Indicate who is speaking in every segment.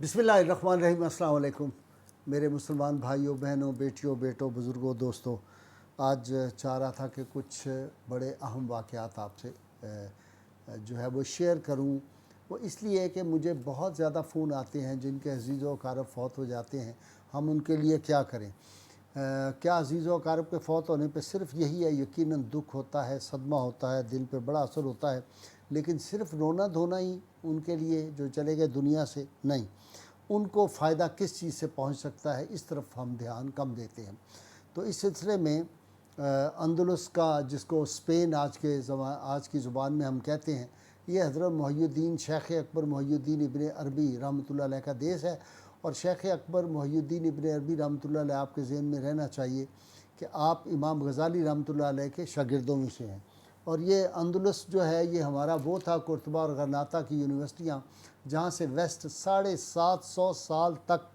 Speaker 1: बिस्मिल्लाहिर्रहमानिर्रहीम। अस्सलाम वालेकुम मेरे मुसलमान भाइयों बहनों बेटियों बेटों बुज़ुर्गों दोस्तों। आज चाह रहा था कि कुछ बड़े अहम वाक़यात आपसे जो है वो शेयर करूं। वो इसलिए कि मुझे बहुत ज़्यादा फ़ोन आते हैं जिनके अज़ीज़ व अक़ारब फ़ौत हो जाते हैं, हम उनके लिए क्या करें। क्या अज़ीज़ व अक़ारब के फ़ौत होने पे सिर्फ़ यही है, यकीनन दुख होता है, सदमा होता है, दिल पे बड़ा असर होता है, लेकिन सिर्फ़ रोना धोना ही उनके लिए जो चले गए दुनिया से नहीं, उनको फ़ायदा किस चीज़ से पहुंच सकता है, इस तरफ हम ध्यान कम देते हैं। तो इस सिलसिले में अंदलुस का, जिसको स्पेन आज की ज़ुबान में हम कहते हैं, ये हज़रत मुहियुद्दीन शेख अकबर मुहियुद्दीन इब्न अरबी रहमतुल्लाह अलैह का देश है। और शेख अकबर मुहियुद्दीन इब्न अरबी रहमतुल्लाह अलैह आपके ज़हन में रहना चाहिए कि आप इमाम गज़ाली रहमतुल्लाह अलैह के शागिर्दों में से हैं। और ये अंदलुस जो है ये हमारा वो था, कुर्तबा और गरनाता की यूनिवर्सिटियाँ, जहाँ से वेस्ट 750 साल तक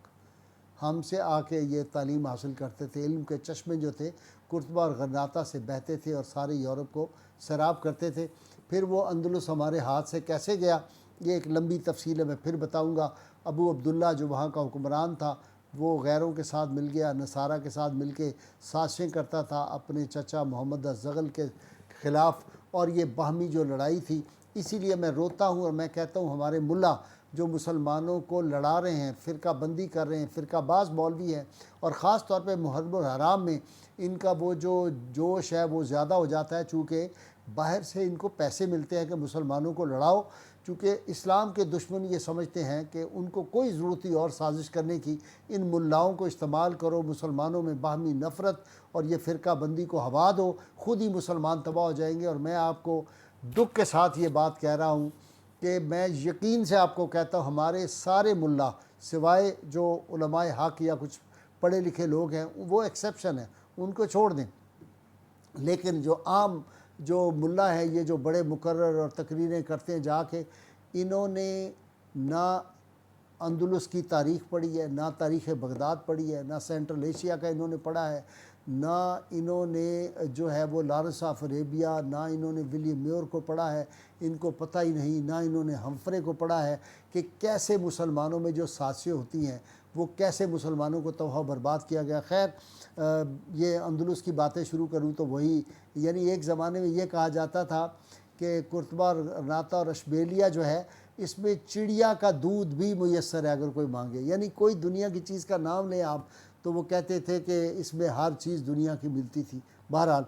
Speaker 1: हमसे आके ये तालीम हासिल करते थे। इल्म के चश्मे जो थे कुर्तबा और गरनाता से बहते थे और सारे यूरोप को सैराब करते थे। फिर वो अंदलुस हमारे हाथ से कैसे गया, ये एक लंबी तफसील है, मैं फिर बताऊँगा। अबू अब्दुल्ला जो वहाँ का हुक्मरान था, वो गैरों के साथ मिल गया, नसारा के साथ मिल के साजिशें करता था अपने चचा मोहम्मद अज़्ज़गल के ख़िलाफ़। और ये बाहमी जो लड़ाई थी, इसीलिए मैं रोता हूँ और मैं कहता हूँ हमारे मुल्ला जो मुसलमानों को लड़ा रहे हैं, फ़िरका बंदी कर रहे हैं, फ़िरकाबाज़ मौलवी हैं, और ख़ास तौर पे मुहर्रम हराम में इनका वो जो जोश है वो ज़्यादा हो जाता है, चूँकि बाहर से इनको पैसे मिलते हैं कि मुसलमानों को लड़ाओ। चूँकि इस्लाम के दुश्मन ये समझते हैं कि उनको कोई ज़रूरत ही और साजिश करने की, इन मुल्लाओं को इस्तेमाल करो, मुसलमानों में बाहमी नफ़रत और ये फ़िरका बंदी को हवा दो, ख़ुद ही मुसलमान तबाह हो जाएंगे। और मैं आपको दुख के साथ ये बात कह रहा हूँ कि मैं यकीन से आपको कहता हूँ, हमारे सारे मुल्ला सिवाय जो उलमाए हक़ या कुछ पढ़े लिखे लोग हैं, वो एक्सेप्शन है, उनको छोड़ दें, लेकिन जो आम जो मुल्ला है, ये जो बड़े मुकर्रर और तकरीरें करते हैं जाके, इन्होंने ना अंदलुस की तारीख़ पढ़ी है, ना तारीख़ बगदाद पढ़ी है, ना सेंट्रल एशिया का इन्होंने पढ़ा है, ना इन्होंने जो है वो लॉरेंस ऑफ अरेबिया, ना इन्होंने विलियम म्योर को पढ़ा है, इनको पता ही नहीं, ना इन्होंने हम्फ्रे को पढ़ा है कि कैसे मुसलमानों में जो साजिशें होती हैं वो कैसे मुसलमानों को तबाह बर्बाद किया गया। खैर, ये अंदलुस की बातें शुरू करूँ तो वही, यानी एक ज़माने में ये कहा जाता था कि कुर्तबा और गरनाता और अशबेलिया जो है, इसमें चिड़िया का दूध भी मुयस्सर है अगर कोई मांगे। यानी कोई दुनिया की चीज़ का नाम लें आप, तो वो कहते थे कि इसमें हर चीज़ दुनिया की मिलती थी। बहरहाल,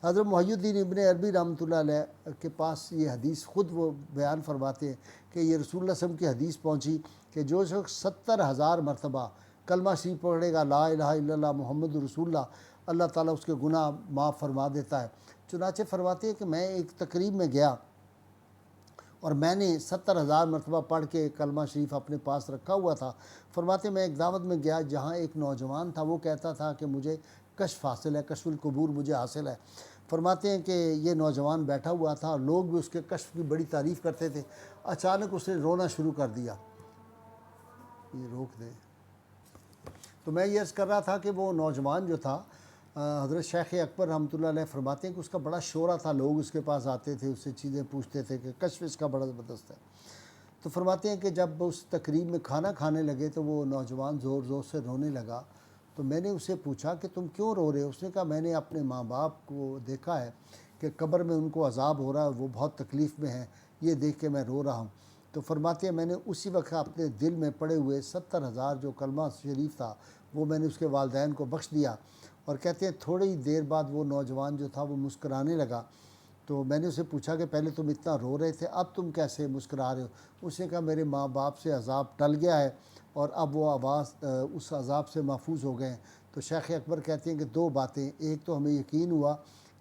Speaker 1: हज़रत मुहियुद्दीन इब्न अरबी रहमतुल्लाह अलैह के पास ये हदीस ख़ुद वो बयान फरमाते हैं कि ये रसूलुल्लाह सल्लल्लाहु अलैहि वसल्लम की हदीस पहुँची कि जो शख्स 70,000 मरतबा कलमा शरीफ पढ़ेगा, ला इलाहा इल्लल्लाह मुहम्मद रसूलुल्लाह, अल्लाह ताला उसके गुनाह माफ़ फरमा देता है। चुनाचे फरमाते हैं कि मैं एक तकरीब में गया और मैंने 70,000 मरतबा पढ़ के कलमा शरीफ अपने पास रखा हुआ था। फरमाते मैं एक दावत में गया जहाँ एक नौजवान था, वो कहता था कि मुझे कश्फ हासिल है, कश्फुल कबूर मुझे हासिल है। फरमाते हैं कि ये नौजवान बैठा हुआ था, लोग भी उसके कश्फ की बड़ी तारीफ़ करते थे। अचानक उसने रोना शुरू कर दिया। ये रोक दे। तो मैं ये अर्ज़ कर रहा था कि वो नौजवान जो था, हज़रत शेख अकबर रहमतुल्लाह अलैह फरमाते हैं कि उसका बड़ा शोरा था, लोग उसके पास आते थे, उससे चीज़ें पूछते थे कि कश्फ इसका बड़ा ज़बरदस्त है। तो फरमाते हैं कि जब उस तकरीब में खाना खाने लगे तो वो नौजवान ज़ोर ज़ोर से रोने लगा। तो मैंने उससे पूछा कि तुम क्यों रो रहे हो? उसने कहा मैंने अपने माँ बाप को देखा है कि कब्र में उनको अज़ाब हो रहा है, वो बहुत तकलीफ़ में हैं, ये देख के मैं रो रहा हूँ। तो फरमाते हैं मैंने उसी वक्त अपने दिल में पड़े हुए 70,000 जो कलमा शरीफ था वो मैंने उसके वालिदैन को बख्श दिया। और कहते हैं थोड़ी ही देर बाद वो नौजवान जो था वो मुस्कुराने लगा। तो मैंने उसे पूछा कि पहले तुम इतना रो रहे थे, अब तुम कैसे मुस्कुरा रहे हो? उसने कहा मेरे माँ बाप से अज़ाब टल गया है और अब वो उस अज़ाब से महफूज हो गए हैं। तो शेख अकबर कहते हैं कि दो बातें, एक तो हमें यकीन हुआ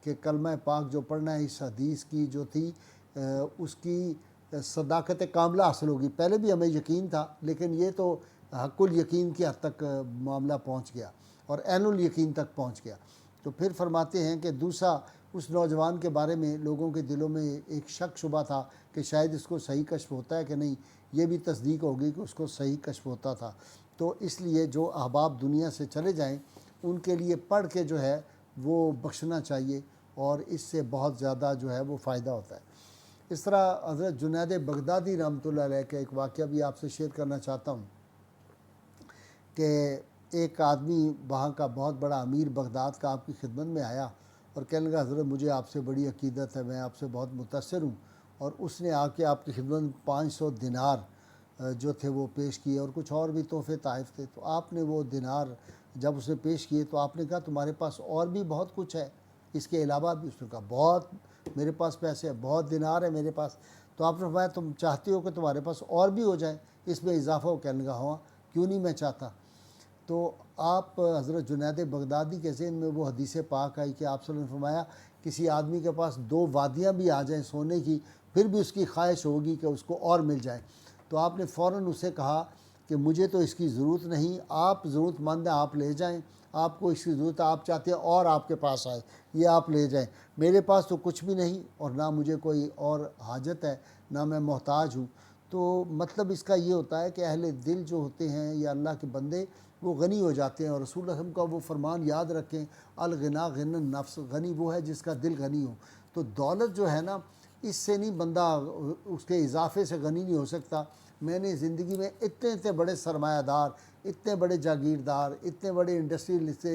Speaker 1: कि कलमा पाक जो पढ़ना है इस हदीस की जो थी उसकी सदाकत कामला हासिल होगी। पहले भी हमें यकीन था, लेकिन ये तो हक़ुल यकीन की हद तक मामला पहुँच गया और ऐनुल यकीन तक पहुँच गया। तो फिर फरमाते हैं कि दूसरा, उस नौजवान के बारे में लोगों के दिलों में एक शक शुबा था कि शायद इसको सही कश्फ होता है कि नहीं। ये भी तस्दीक होगी कि उसको सही कश्फ होता था। तो इसलिए जो अहबाब दुनिया से चले जाएं, उनके लिए पढ़ के जो है वो बख्शना चाहिए और इससे बहुत ज़्यादा जो है वो फ़ायदा होता है। इस तरह हज़रत जुनैद बगदादी रहमतुल्लाह अलैह का एक वाक़या भी आपसे शेयर करना चाहता हूँ। کہ ایک آدمی وہاں کا بہت بڑا امیر بغداد کا آپ کی خدمت میں آیا اور کہنے لگا حضرت مجھے آپ سے بڑی عقیدت ہے، میں آپ سے بہت متاثر ہوں، اور اس نے آ کے آپ کی خدمت میں 500 دینار جو تھے وہ پیش کیے اور کچھ اور بھی تحفے تحائف تھے۔ تو آپ نے وہ دینار جب اس نے پیش کیے تو آپ نے کہا تمہارے پاس اور بھی بہت کچھ ہے اس کے علاوہ بھی؟ اس نے کہا بہت، میرے پاس پیسے ہیں، بہت دینار ہے میرے پاس۔ تو آپ نے فرمایا تم چاہتے ہو کہ تمہارے پاس اور بھی ہو جائے، اس میں اضافہ ہو؟ کہنے لگا ہاں کیوں نہیں، میں چاہتا۔ تو آپ حضرت جنید بغدادی کے ذہن میں وہ حدیث پاک آئی کہ آپ صلی اللہ علیہ وسلم نے فرمایا کسی آدمی کے پاس 2 وادیاں بھی آ جائیں سونے کی پھر بھی اس کی خواہش ہوگی کہ اس کو اور مل جائے۔ تو آپ نے فوراً اسے کہا کہ مجھے تو اس کی ضرورت نہیں، آپ ضرورت مند ہیں آپ لے جائیں، آپ کو اس کی ضرورت ہے، آپ چاہتے ہیں اور آپ کے پاس آئے، یہ آپ لے جائیں، میرے پاس تو کچھ بھی نہیں اور نہ مجھے کوئی اور حاجت ہے، نہ میں محتاج ہوں۔ تو مطلب اس کا یہ ہوتا ہے کہ اہل دل جو ہوتے ہیں یا اللہ کے بندے وہ غنی ہو جاتے ہیں، اور رسول اللہ صلی اللہ علیہ وسلم کا وہ فرمان یاد رکھیں، الغنا غنی النفس، غنی وہ ہے جس کا دل غنی ہو۔ تو دولت جو ہے نا اس سے نہیں بندہ اس کے اضافے سے غنی نہیں ہو سکتا۔ میں نے زندگی میں اتنے بڑے سرمایہ دار، اتنے بڑے جاگیردار، اتنے بڑے انڈسٹریلسٹ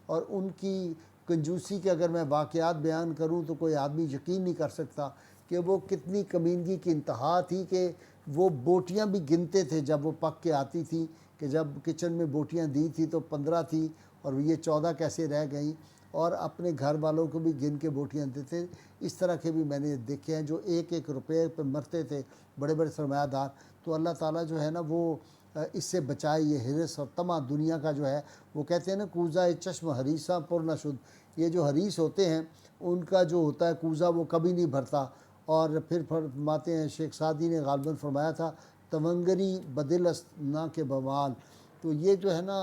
Speaker 1: اور ان کی کنجوسی کے اگر میں واقعات بیان کروں تو کوئی آدمی یقین نہیں کر سکتا کہ وہ کتنی کمینگی کی انتہا تھی کہ وہ بوٹیاں بھی گنتے تھے جب وہ پک کے آتی تھی، کہ جب کچن میں بوٹیاں دی تھی تو 15 تھی اور یہ 14 کیسے رہ گئیں، اور اپنے گھر والوں کو بھی گن کے بوٹیاں دیتے۔ اس طرح کے بھی میں نے دیکھے ہیں جو 1 روپے پہ مرتے تھے، بڑے بڑے سرمایہ دار۔ تو اللہ تعالیٰ جو ہے نا وہ اس سے بچائے، یہ حرص اور طمع دنیا کا جو ہے، وہ کہتے ہیں نا کوزہ چشم حریصاں پر نہ شد، یہ جو حریص ہوتے ہیں ان کا جو ہوتا ہے کوزہ وہ کبھی نہیں بھرتا۔ اور پھر فرماتے ہیں شیخ سعدی نے غالباً فرمایا تھا تونگری بدل است نہ کے بمال، تو یہ جو ہے نا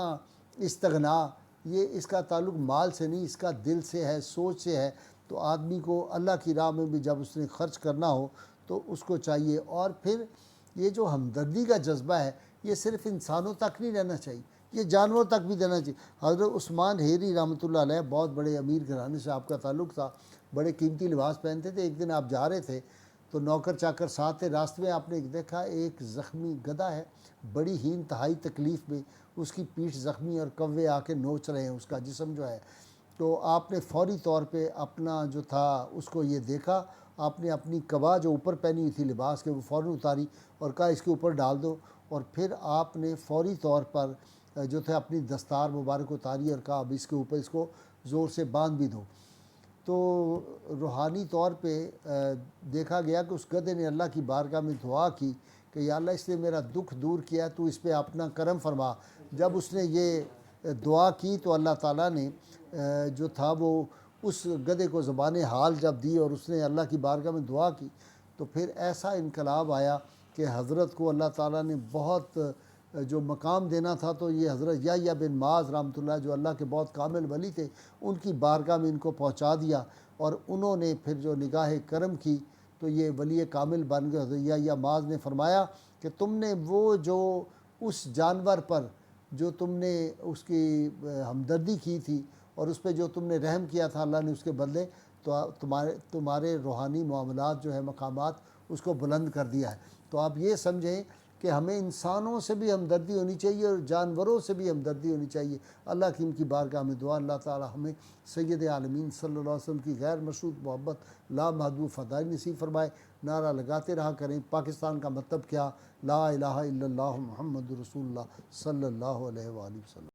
Speaker 1: استغنا، یہ اس کا تعلق مال سے نہیں، اس کا دل سے ہے، سوچ سے ہے۔ تو آدمی کو اللہ کی راہ میں بھی جب اس نے خرچ کرنا ہو تو اس کو چاہیے۔ اور پھر یہ جو ہمدردی کا جذبہ ہے یہ صرف انسانوں تک نہیں رہنا چاہیے، یہ جانوروں تک بھی دینا چاہیے۔ حضرت عثمان حیری رحمۃ اللہ علیہ بہت بڑے امیر گھرانے سے آپ کا تعلق تھا، بڑے قیمتی لباس پہنتے تھے۔ ایک دن آپ جا رہے تھے تو نوکر چاکر ساتھ تھے، راستے میں آپ نے دیکھا ایک زخمی گدھا ہے بڑی ہی انتہائی تکلیف میں، اس کی پیٹھ زخمی اور کوے آ کے نوچ رہے ہیں اس کا جسم جو ہے۔ تو آپ نے فوری طور پہ اپنا جو تھا اس کو یہ دیکھا، آپ نے اپنی قبا جو اوپر پہنی ہوئی تھی لباس کے وہ فوراً اتاری اور کہا اس کے اوپر ڈال دو، اور پھر آپ نے فوری طور پر جو تھا اپنی دستار مبارک اتاری اور کہا اب اس کے اوپر اس کو زور سے باندھ بھی دو۔ تو روحانی طور پہ دیکھا گیا کہ اس گدھے نے اللہ کی بارگاہ میں دعا کی کہ یا اللہ اس نے میرا دکھ دور کیا، تو اس پہ اپنا کرم فرما۔ جب اس نے یہ دعا کی تو اللہ تعالیٰ نے جو تھا وہ اس گدھے کو زبان حال جب دی اور اس نے اللہ کی بارگاہ میں دعا کی تو پھر ایسا انقلاب آیا کہ حضرت کو اللہ تعالیٰ نے بہت جو مقام دینا تھا، تو یہ حضرت یحییٰ بن معاذ رحمۃ اللہ جو اللہ کے بہت کامل ولی تھے ان کی بارگاہ میں ان کو پہنچا دیا، اور انہوں نے پھر جو نگاہ کرم کی تو یہ ولی کامل بن گئے۔ حضرت یحییٰ معاذ نے فرمایا کہ تم نے وہ جو اس جانور پر جو تم نے اس کی ہمدردی کی تھی اور اس پہ جو تم نے رحم کیا تھا، اللہ نے اس کے بدلے تو تمہارے روحانی معاملات جو ہے مقامات اس کو بلند کر دیا ہے۔ تو آپ یہ سمجھیں کہ ہمیں انسانوں سے بھی ہمدردی ہونی چاہیے اور جانوروں سے بھی ہمدردی ہونی چاہیے۔ اللہ کی ان کی بارگاہ میں دعا اللہ تعالی ہمیں سید عالمین صلی اللہ علیہ وسلم کی غیر مشروط محبت لامحدود فدائی نصیب فرمائے۔ نعرہ لگاتے رہا کریں پاکستان کا مطلب کیا، لا الہ الا اللہ محمد رسول اللہ صلی اللہ علیہ وآلہ وسلم۔